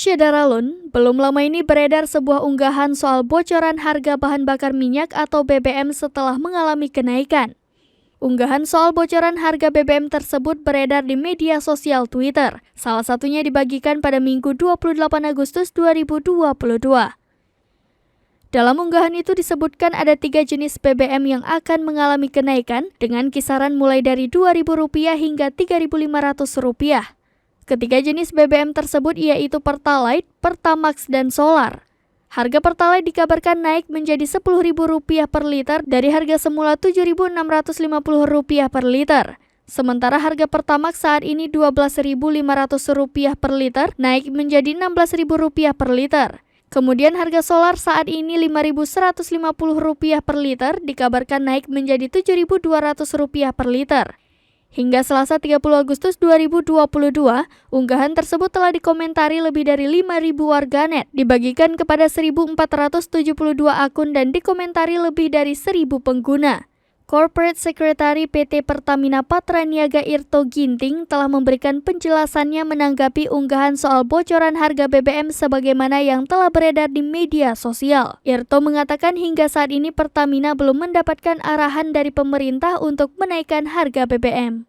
Syedaralun, belum lama ini beredar sebuah unggahan soal bocoran harga bahan bakar minyak atau BBM setelah mengalami kenaikan. Unggahan soal bocoran harga BBM tersebut beredar di media sosial Twitter. Salah satunya dibagikan pada Minggu 28 Agustus 2022. Dalam unggahan itu disebutkan ada 3 jenis BBM yang akan mengalami kenaikan dengan kisaran mulai dari Rp2.000 hingga Rp3.500. Ketiga jenis BBM tersebut yaitu Pertalite, Pertamax, dan Solar. Harga Pertalite dikabarkan naik menjadi Rp10.000 per liter dari harga semula Rp7.650 per liter. Sementara harga Pertamax saat ini Rp12.500 per liter, naik menjadi Rp16.000 per liter. Kemudian harga solar saat ini Rp5.150 per liter, dikabarkan naik menjadi Rp7.200 per liter. Hingga Selasa 30 Agustus 2022, unggahan tersebut telah dikomentari lebih dari 5.000 warganet, dibagikan kepada 1.472 akun dan dikomentari lebih dari 1.000 pengguna. Corporate Secretary PT Pertamina Patraniaga Irto Ginting telah memberikan penjelasannya menanggapi unggahan soal bocoran harga BBM sebagaimana yang telah beredar di media sosial. Irto mengatakan hingga saat ini Pertamina belum mendapatkan arahan dari pemerintah untuk menaikkan harga BBM.